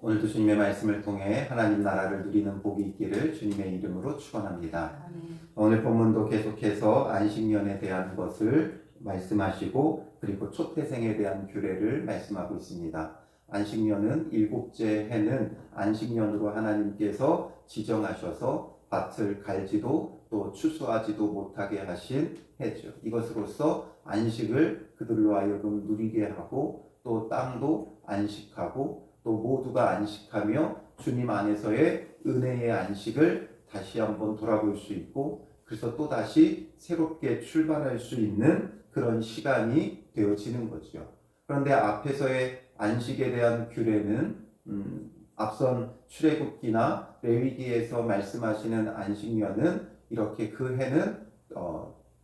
오늘도 주님의 말씀을 통해 하나님 나라를 누리는 복이 있기를 주님의 이름으로 축원합니다. 오늘 본문도 계속해서 안식년에 대한 것을 말씀하시고 그리고 초태생에 대한 규례를 말씀하고 있습니다. 안식년은 일곱째 해는 안식년으로 하나님께서 지정하셔서 밭을 갈지도 또 추수하지도 못하게 하신 해죠. 이것으로서 안식을 그들로 하여금 누리게 하고 또 땅도 안식하고 또 모두가 안식하며 주님 안에서의 은혜의 안식을 다시 한번 돌아볼 수 있고 그래서 또 다시 새롭게 출발할 수 있는 그런 시간이 되어지는 거죠. 그런데 앞에서의 안식에 대한 규례는 앞선 출애굽기나 레위기에서 말씀하시는 안식년은 이렇게 그 해는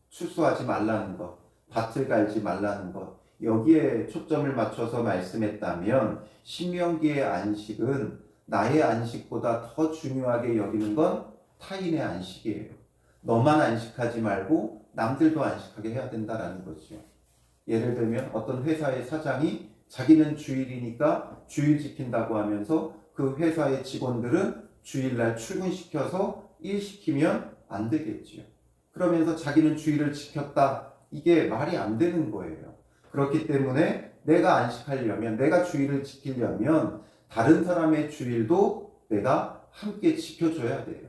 추수하지 말라는 것, 밭을 갈지 말라는 것, 여기에 초점을 맞춰서 말씀했다면 신명기의 안식은 나의 안식보다 더 중요하게 여기는 건 타인의 안식이에요. 너만 안식하지 말고 남들도 안식하게 해야 된다라는 거죠. 예를 들면 어떤 회사의 사장이 자기는 주일이니까 주일 지킨다고 하면서 그 회사의 직원들은 주일날 출근시켜서 일 시키면 안 되겠죠. 그러면서 자기는 주일을 지켰다. 이게 말이 안 되는 거예요. 그렇기 때문에 내가 안식하려면, 내가 주일을 지키려면 다른 사람의 주일도 내가 함께 지켜줘야 돼요.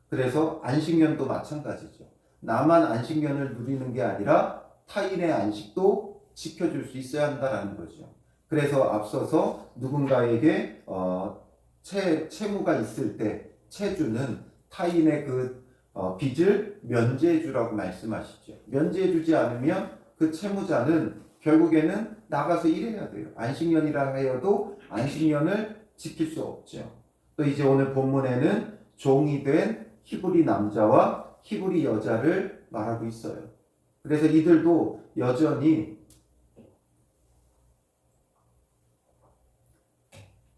그래서 안식년도 마찬가지죠. 나만 안식년을 누리는 게 아니라 타인의 안식도 지켜줄 수 있어야 한다는 거죠. 그래서 앞서서 누군가에게 채무가 있을 때 채주는 타인의 그 빚을 면제해 주라고 말씀하시죠. 면제해 주지 않으면 그 채무자는 결국에는 나가서 일해야 돼요. 안식년이라 하여도 안식년을 지킬 수 없죠. 또 이제 오늘 본문에는 종이 된 히브리 남자와 히브리 여자를 말하고 있어요. 그래서 이들도 여전히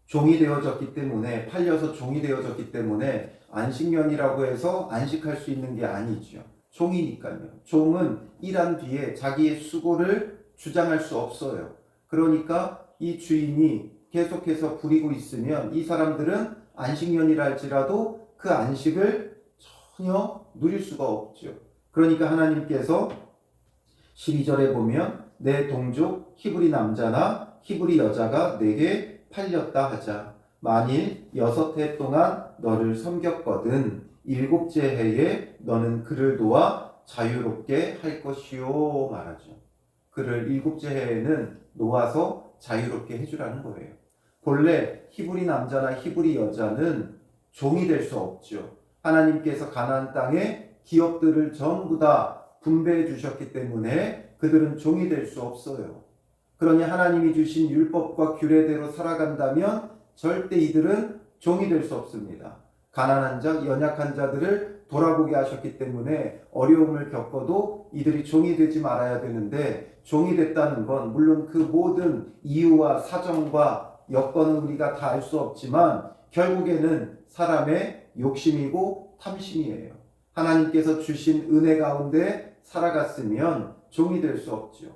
종이 되어졌기 때문에, 팔려서 종이 되어졌기 때문에 안식년이라고 해서 안식할 수 있는 게 아니죠. 종이니까요. 종은 일한 뒤에 자기의 수고를 주장할 수 없어요. 그러니까 이 주인이 계속해서 부리고 있으면 이 사람들은 안식년이라 할지라도 그 안식을 전혀 누릴 수가 없죠. 그러니까 하나님께서 12절에 보면 내 동족 히브리 남자나 히브리 여자가 내게 팔렸다 하자. 만일 6해 동안 너를 섬겼거든 7째 해에 너는 그를 도와 자유롭게 할 것이요 말하죠. 그를 7째 해에는 놓아서 자유롭게 해주라는 거예요. 본래 히브리 남자나 히브리 여자는 종이 될 수 없죠. 하나님께서 가나안 땅에 기업들을 전부 다 분배해 주셨기 때문에 그들은 종이 될 수 없어요. 그러니 하나님이 주신 율법과 규례대로 살아간다면 절대 이들은 종이 될 수 없습니다. 가난한 자, 연약한 자들을 돌아보게 하셨기 때문에 어려움을 겪어도 이들이 종이 되지 말아야 되는데 종이 됐다는 건 물론 그 모든 이유와 사정과 여건은 우리가 다 알 수 없지만 결국에는 사람의 욕심이고 탐심이에요. 하나님께서 주신 은혜 가운데 살아갔으면 종이 될 수 없죠.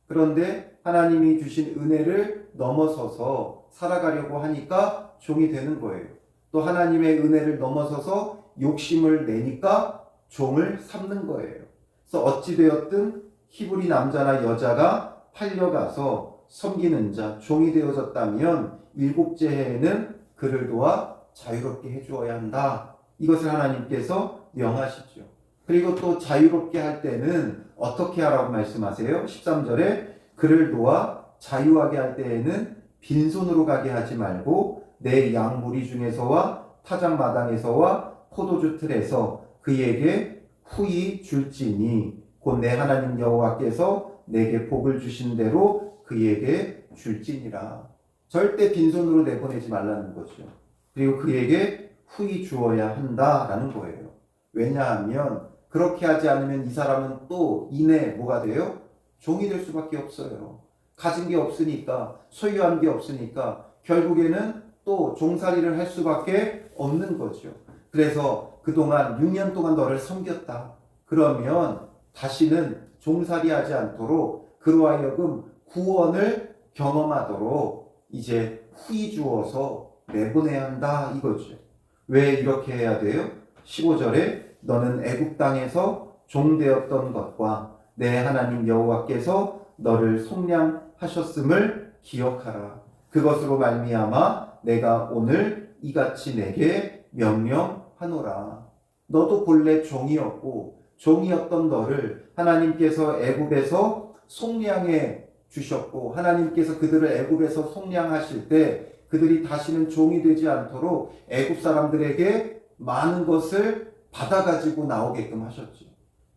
그런데 하나님이 주신 은혜를 넘어서서 살아가려고 하니까 종이 되는 거예요. 또 하나님의 은혜를 넘어서서 욕심을 내니까 종을 삼는 거예요. 그래서 어찌되었든 히브리 남자나 여자가 팔려가서 섬기는 자, 종이 되어졌다면 7째 해에는 그를 도와 자유롭게 해주어야 한다. 이것을 하나님께서 명하시죠. 그리고 또 자유롭게 할 때는 어떻게 하라고 말씀하세요? 13절에 그를 도와 자유하게 할 때에는 빈손으로 가게 하지 말고 내 양무리 중에서와 타작마당에서와 포도주 틀에서 그에게 후히 줄지니 곧 내 하나님 여호와께서 내게 복을 주신 대로 그에게 줄지니라. 절대 빈손으로 내보내지 말라는 거죠. 그리고 그에게 후히 주어야 한다라는 거예요. 왜냐하면 그렇게 하지 않으면 이 사람은 또 이내 뭐가 돼요? 종이 될 수밖에 없어요. 가진 게 없으니까, 소유한 게 없으니까 결국에는 또 종살이를 할 수밖에 없는 거죠. 그래서 그동안 6년 동안 너를 섬겼다. 그러면 다시는 종살이하지 않도록 그로 하여금 구원을 경험하도록 이제 후히 주어서 내보내야 한다 이거죠. 왜 이렇게 해야 돼요? 15절에 너는 애굽 땅에서 종되었던 것과 내 하나님 여호와께서 너를 속량하셨음을 기억하라. 그것으로 말미암아 내가 오늘 이같이 내게 명령하노라. 너도 본래 종이었던 너를 하나님께서 애굽에서 속량해 주셨고, 하나님께서 그들을 애굽에서 속량하실 때 그들이 다시는 종이 되지 않도록 애굽 사람들에게 많은 것을 받아가지고 나오게끔 하셨죠.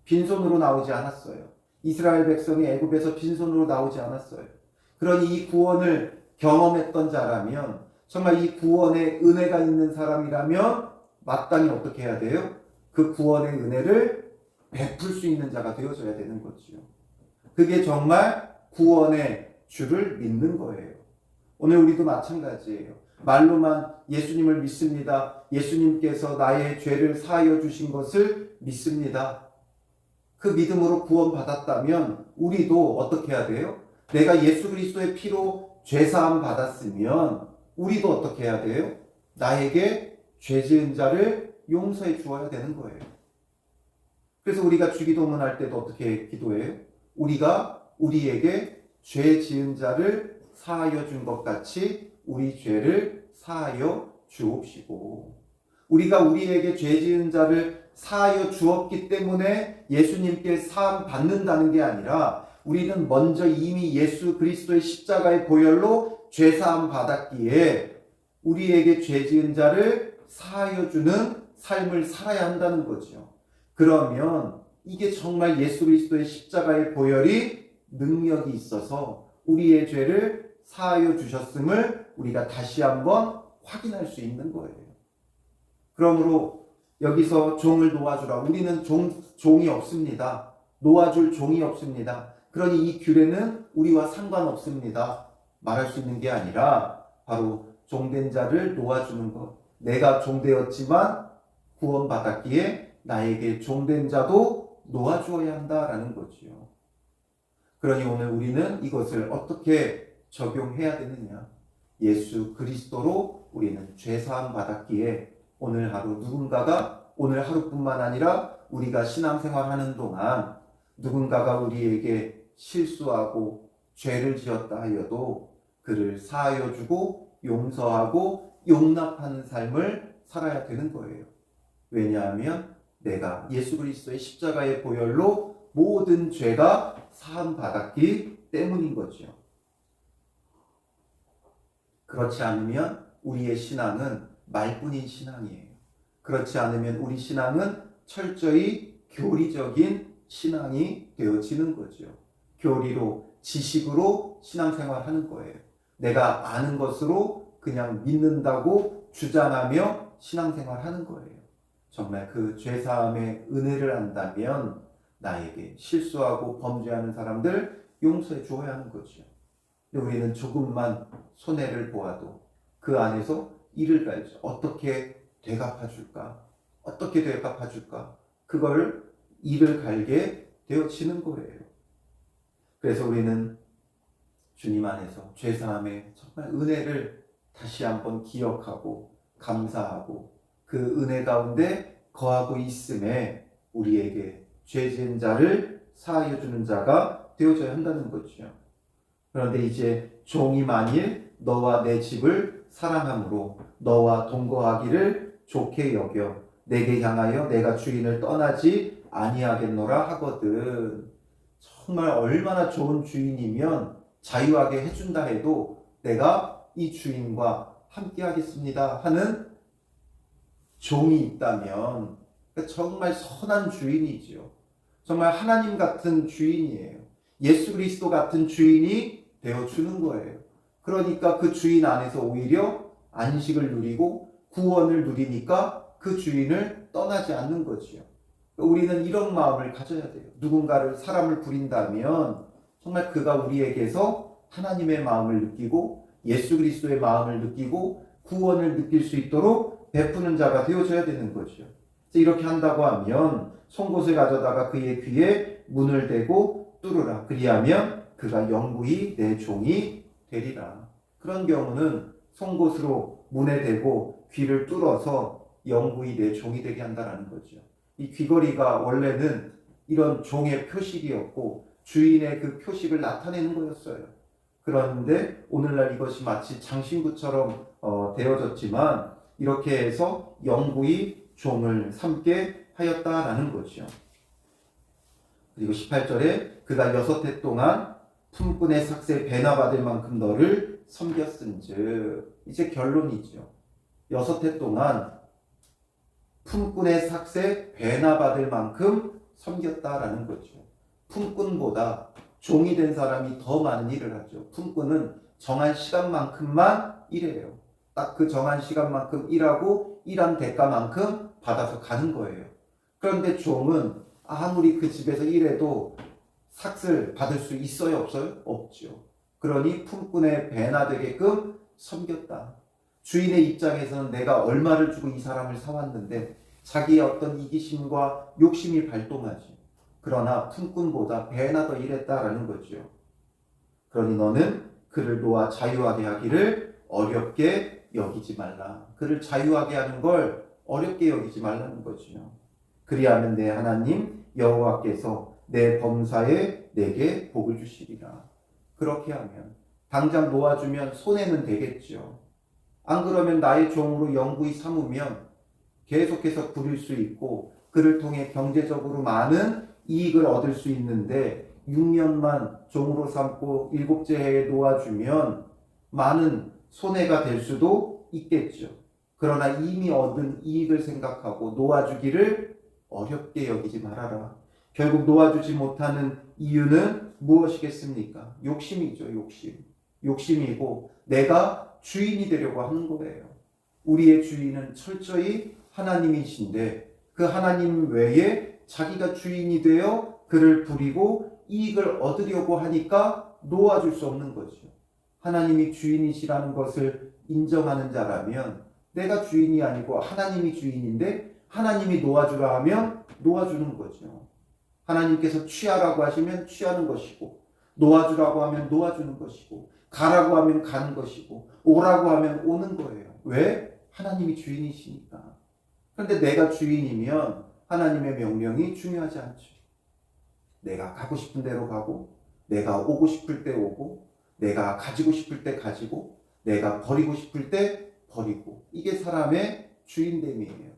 빈손으로 나오지 않았어요. 이스라엘 백성이 애굽에서 빈손으로 나오지 않았어요. 그러니 이 구원을 경험했던 자라면, 정말 이 구원의 은혜가 있는 사람이라면 마땅히 어떻게 해야 돼요? 그 구원의 은혜를 베풀 수 있는 자가 되어져야 되는 거지요. 그게 정말 구원의 주를 믿는 거예요. 오늘 우리도 마찬가지예요. 말로만 예수님을 믿습니다. 예수님께서 나의 죄를 사하여 주신 것을 믿습니다. 그 믿음으로 구원받았다면 우리도 어떻게 해야 돼요? 내가 예수 그리스도의 피로 죄사함 받았으면 우리도 어떻게 해야 돼요? 나에게 죄 지은 자를 용서해 주어야 되는 거예요. 그래서 우리가 주기도문 할 때도 어떻게 기도해요? 우리가 우리에게 죄 지은 자를 사하여 준 것 같이 우리 죄를 사하여 주옵시고, 우리가 우리에게 죄 지은 자를 사하여 주었기 때문에 예수님께 사함 받는다는 게 아니라, 우리는 먼저 이미 예수 그리스도의 십자가의 보혈로 죄 사함 받았기에 우리에게 죄 지은 자를 사하여 주는 삶을 살아야 한다는 거죠. 그러면 이게 정말 예수 그리스도의 십자가의 보혈이 능력이 있어서 우리의 죄를 사하여 주셨음을 우리가 다시 한번 확인할 수 있는 거예요. 그러므로 여기서 종을 놓아주라. 우리는 종이 없습니다. 놓아줄 종이 없습니다. 그러니 이 규례는 우리와 상관없습니다. 말할 수 있는 게 아니라 바로 종된 자를 놓아주는 것. 내가 종되었지만 구원받았기에 나에게 종된 자도 놓아주어야 한다라는 거지요. 그러니 오늘 우리는 이것을 어떻게 적용해야 되느냐? 예수 그리스도로 우리는 죄사함 받았기에 오늘 하루 누군가가, 오늘 하루뿐만 아니라 우리가 신앙생활하는 동안 누군가가 우리에게 실수하고 죄를 지었다 하여도 그를 사하여 주고 용서하고 용납하는 삶을 살아야 되는 거예요. 왜냐하면 내가 예수 그리스도의 십자가의 보혈로 모든 죄가 사함 받았기 때문인 거죠. 그렇지 않으면 우리의 신앙은 말뿐인 신앙이에요. 그렇지 않으면 우리 신앙은 철저히 교리적인 신앙이 되어지는 거죠. 교리로, 지식으로 신앙생활하는 거예요. 내가 아는 것으로 그냥 믿는다고 주장하며 신앙생활하는 거예요. 정말 그 죄사함의 은혜를 안다면 나에게 실수하고 범죄하는 사람들 용서해 주어야 하는 거죠. 근데 우리는 조금만 손해를 보아도 그 안에서 이를 갈죠. 어떻게 되갚아줄까? 어떻게 되갚아줄까? 그걸 이를 갈게 되어지는 거예요. 그래서 우리는 주님 안에서 죄사함의 정말 은혜를 다시 한번 기억하고 감사하고 그 은혜 가운데 거하고 있음에 우리에게 죄 지은 자를 사하여 주는 자가 되어져야 한다는 거죠. 그런데 이제 종이 만일 너와 내 집을 사랑함으로 너와 동거하기를 좋게 여겨 내게 향하여 내가 주인을 떠나지 아니하겠노라 하거든. 정말 얼마나 좋은 주인이면 자유하게 해준다 해도 내가 이 주인과 함께 하겠습니다 하는 종이 있다면 정말 선한 주인이지요. 정말 하나님 같은 주인이에요. 예수 그리스도 같은 주인이 되어주는 거예요. 그러니까 그 주인 안에서 오히려 안식을 누리고 구원을 누리니까 그 주인을 떠나지 않는 거지요. 우리는 이런 마음을 가져야 돼요. 누군가를 사람을 부린다면 정말 그가 우리에게서 하나님의 마음을 느끼고 예수 그리스도의 마음을 느끼고 구원을 느낄 수 있도록 베푸는 자가 되어져야 되는 거죠. 이렇게 한다고 하면 송곳을 가져다가 그의 귀에 문을 대고 뚫으라. 그리하면 그가 영구히 내 종이 되리라. 그런 경우는 송곳으로 문에 대고 귀를 뚫어서 영구히 내 종이 되게 한다라는 거죠. 이 귀걸이가 원래는 이런 종의 표식이었고 주인의 그 표식을 나타내는 거였어요. 그런데 오늘날 이것이 마치 장신구처럼 되어졌지만 이렇게 해서 영구히 종을 삼게 하였다라는 거죠. 그리고 18절에 그가 6해 동안 품꾼의 삭세 배나 받을 만큼 너를 섬겼은즉, 이제 결론이죠. 6해 동안 품꾼의 삭세 배나 받을 만큼 섬겼다라는 거죠. 품꾼보다 종이 된 사람이 더 많은 일을 하죠. 품꾼은 정한 시간만큼만 일해요. 딱 그 정한 시간만큼 일하고 일한 대가만큼 받아서 가는 거예요. 그런데 종은 아무리 그 집에서 일해도 삭슬 받을 수 있어요, 없어요? 없죠. 그러니 품꾼의 배나 되게끔 섬겼다. 주인의 입장에서는 내가 얼마를 주고 이 사람을 사왔는데 자기의 어떤 이기심과 욕심이 발동하지. 그러나 품꾼보다 배나 더 일했다라는 거죠. 그러니 너는 그를 놓아 자유하게 하기를 어렵게 여기지 말라. 그를 자유하게 하는 걸 어렵게 여기지 말라는 거죠. 그리하면 내 하나님 여호와께서 내 범사에 내게 복을 주시리라. 그렇게 하면 당장 놓아주면 손해는 되겠죠. 안 그러면 나의 종으로 영구히 삼으면 계속해서 부릴 수 있고 그를 통해 경제적으로 많은 이익을 얻을 수 있는데 6년만 종으로 삼고 7째 해에 놓아주면 많은 손해가 될 수도 있겠죠. 그러나 이미 얻은 이익을 생각하고 놓아주기를 어렵게 여기지 말아라. 결국 놓아주지 못하는 이유는 무엇이겠습니까? 욕심이죠. 욕심이고 내가 주인이 되려고 하는 거예요. 우리의 주인은 철저히 하나님이신데 그 하나님 외에 자기가 주인이 되어 그를 부리고 이익을 얻으려고 하니까 놓아줄 수 없는 거죠. 하나님이 주인이시라는 것을 인정하는 자라면 내가 주인이 아니고 하나님이 주인인데 하나님이 놓아주라 하면 놓아주는 거죠. 하나님께서 취하라고 하시면 취하는 것이고 놓아주라고 하면 놓아주는 것이고 가라고 하면 가는 것이고 오라고 하면 오는 거예요. 왜? 하나님이 주인이시니까. 그런데 내가 주인이면 하나님의 명령이 중요하지 않죠. 내가 가고 싶은 대로 가고 내가 오고 싶을 때 오고 내가 가지고 싶을 때 가지고 내가 버리고 싶을 때 버리고, 이게 사람의 주인됨이에요.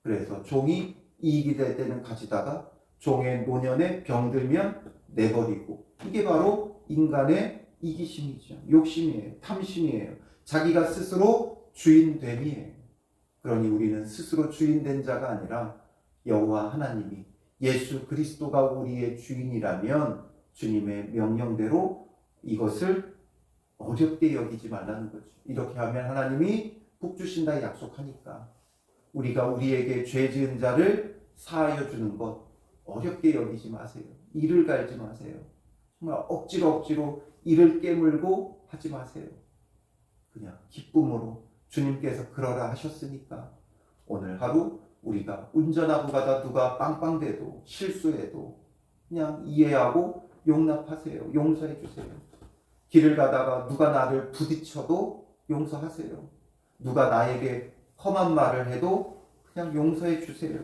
그래서 종이 이익이 될 때는 가지다가 종의 노년에 병들면 내버리고, 이게 바로 인간의 이기심이죠. 욕심이에요. 탐심이에요. 자기가 스스로 주인됨이에요. 그러니 우리는 스스로 주인된 자가 아니라 여호와 하나님이, 예수 그리스도가 우리의 주인이라면 주님의 명령대로 이것을 어렵게 여기지 말라는 거죠. 이렇게 하면 하나님이 복 주신다 약속하니까 우리가 우리에게 죄 지은 자를 사하여 주는 것 어렵게 여기지 마세요. 이를 갈지 마세요. 정말 억지로 이를 깨물고 하지 마세요. 그냥 기쁨으로 주님께서 그러라 하셨으니까 오늘 하루 우리가 운전하고 가다 누가 빵빵대도 실수해도 그냥 이해하고 용납하세요. 용서해 주세요. 길을 가다가 누가 나를 부딪혀도 용서하세요. 누가 나에게 험한 말을 해도 그냥 용서해 주세요.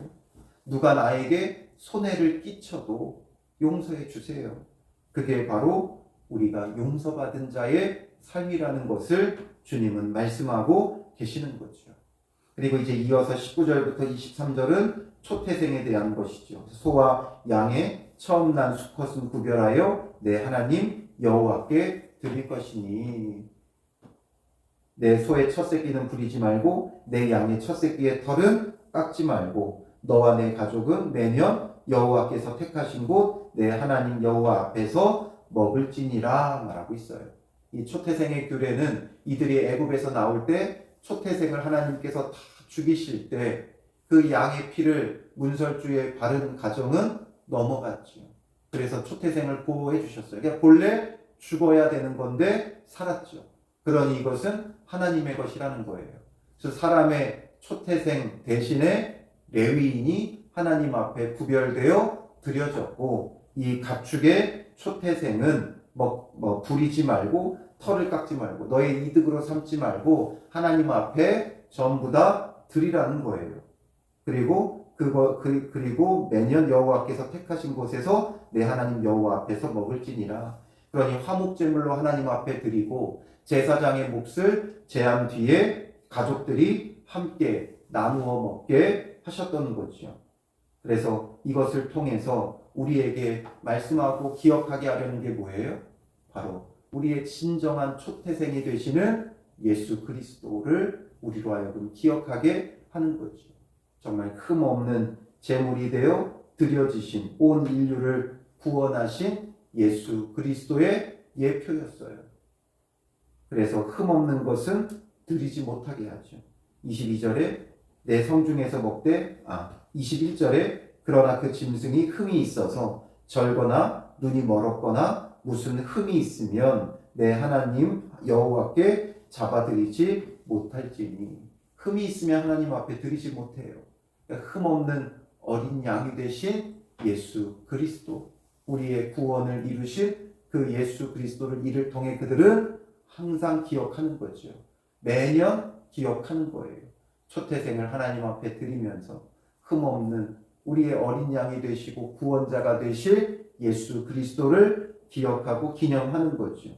누가 나에게 손해를 끼쳐도 용서해 주세요. 그게 바로 우리가 용서받은 자의 삶이라는 것을 주님은 말씀하고 계시는 거죠. 그리고 이제 이어서 19절부터 23절은 초태생에 대한 것이죠. 소와 양의 처음 난 수컷은 구별하여 내 하나님 여호와께 드릴 것이니, 내 소의 첫 새끼는 부리지 말고 내 양의 첫 새끼의 털은 깎지 말고 너와 내 가족은 매년 여호와께서 택하신 곳 내 하나님 여호와 앞에서 먹을지니라 말하고 있어요. 이 초태생의 규례는 이들이 애굽에서 나올 때 초태생을 하나님께서 다 죽이실 때 그 양의 피를 문설주에 바른 가정은 넘어갔죠. 그래서 초태생을 보호해 주셨어요. 그러니까 본래 죽어야 되는 건데 살았죠. 그러니 이것은 하나님의 것이라는 거예요. 그래서 사람의 초태생 대신에 레위인이 하나님 앞에 구별되어 드려졌고, 이 가축의 초태생은 부리지 말고 털을 깎지 말고 너의 이득으로 삼지 말고 하나님 앞에 전부 다 드리라는 거예요. 그리고 매년 여호와께서 택하신 곳에서 내 하나님 여호와 앞에서 먹을지니라. 그러니 화목제물로 하나님 앞에 드리고 제사장의 몫을 제한 뒤에 가족들이 함께 나누어 먹게 하셨던 거죠. 그래서 이것을 통해서 우리에게 말씀하고 기억하게 하려는 게 뭐예요? 바로 우리의 진정한 초태생이 되시는 예수 그리스도를 우리로 하여금 기억하게 하는 거죠. 정말 흠없는 제물이 되어 드려지신 온 인류를 구원하신 예수 그리스도의 예표였어요. 그래서 흠없는 것은 드리지 못하게 하죠. 22절에 내 성중에서 먹되 21절에 그러나 그 짐승이 흠이 있어서 절거나 눈이 멀었거나 무슨 흠이 있으면 내 하나님 여호와께 잡아드리지 못할지니. 흠이 있으면 하나님 앞에 드리지 못해요. 그러니까 흠없는 어린 양이 되신 예수 그리스도, 우리의 구원을 이루신 그 예수 그리스도를 이를 통해 그들은 항상 기억하는 거죠. 매년 기억하는 거예요. 초태생을 하나님 앞에 드리면서 흠없는 우리의 어린 양이 되시고 구원자가 되실 예수 그리스도를 기억하고 기념하는 거죠.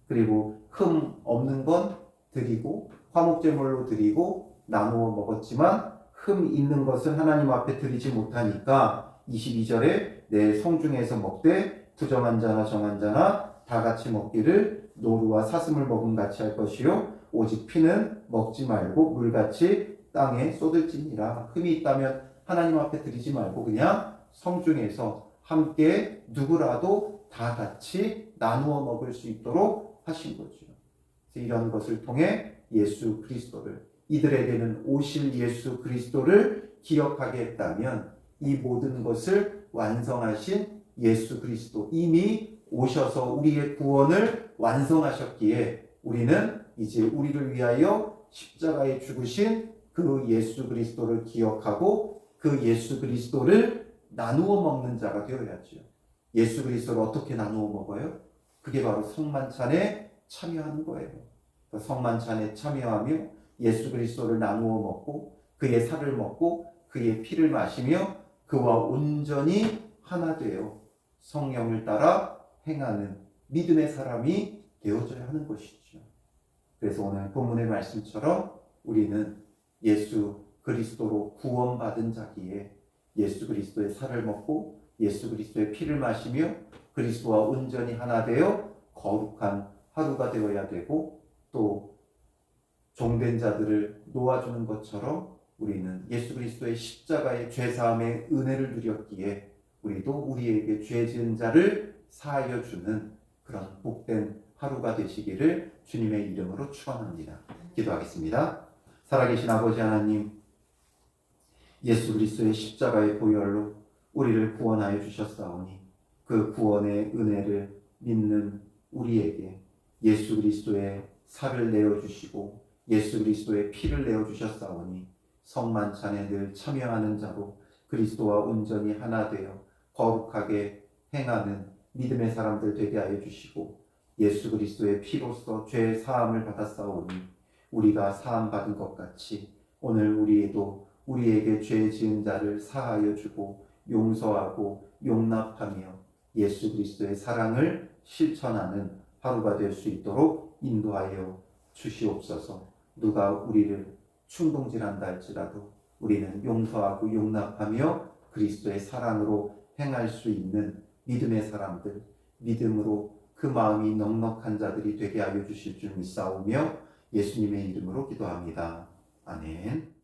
그리고 흠 없는 건 드리고 화목제물로 드리고 나누어 먹었지만 흠 있는 것은 하나님 앞에 드리지 못하니까 22절에 내 성중에서 먹되 부정한 자나 정한 자나 다 같이 먹기를 노루와 사슴을 먹음 같이 할 것이요 오직 피는 먹지 말고 물같이 땅에 쏟을지니라. 흠이 있다면 하나님 앞에 드리지 말고 그냥 성중에서 함께 누구라도 다 같이 나누어 먹을 수 있도록 하신 거죠. 이런 것을 통해 예수 그리스도를, 이들에게는 오실 예수 그리스도를 기억하게 했다면 이 모든 것을 완성하신 예수 그리스도, 이미 오셔서 우리의 구원을 완성하셨기에 우리는 이제 우리를 위하여 십자가에 죽으신 그 예수 그리스도를 기억하고 그 예수 그리스도를 나누어 먹는 자가 되어야죠. 예수 그리스도를 어떻게 나누어 먹어요? 그게 바로 성만찬에 참여하는 거예요. 성만찬에 참여하며 예수 그리스도를 나누어 먹고 그의 살을 먹고 그의 피를 마시며 그와 온전히 하나 되어 성령을 따라 행하는 믿음의 사람이 되어져야 하는 것이죠. 그래서 오늘 본문의 말씀처럼 우리는 예수 그리스도로 구원받은 자기에 예수 그리스도의 살을 먹고 예수 그리스도의 피를 마시며 그리스도와 온전히 하나 되어 거룩한 하루가 되어야 되고 또 종된 자들을 놓아주는 것처럼 우리는 예수 그리스도의 십자가의 죄사함의 은혜를 누렸기에 우리도 우리에게 죄 지은 자를 사하여 주는 그런 복된 하루가 되시기를 주님의 이름으로 축원합니다. 기도하겠습니다. 살아계신 아버지 하나님, 예수 그리스도의 십자가의 보혈로 우리를 구원하여 주셨사오니 그 구원의 은혜를 믿는 우리에게 예수 그리스도의 살을 내어주시고 예수 그리스도의 피를 내어주셨사오니 성만찬에 늘 참여하는 자로 그리스도와 온전히 하나 되어 거룩하게 행하는 믿음의 사람들 되게 하여 주시고 예수 그리스도의 피로써 죄 사함을 받았사오니 우리가 사함 받은 것 같이 오늘 우리에도 우리에게 죄 지은 자를 사하여 주고 용서하고 용납하며 예수 그리스도의 사랑을 실천하는 하루가 될 수 있도록 인도하여 주시옵소서. 누가 우리를 충동질한다 할지라도 우리는 용서하고 용납하며 그리스도의 사랑으로 행할 수 있는 믿음의 사람들, 믿음으로 그 마음이 넉넉한 자들이 되게 하여 주실 줄 믿사오며 예수님의 이름으로 기도합니다. 아멘.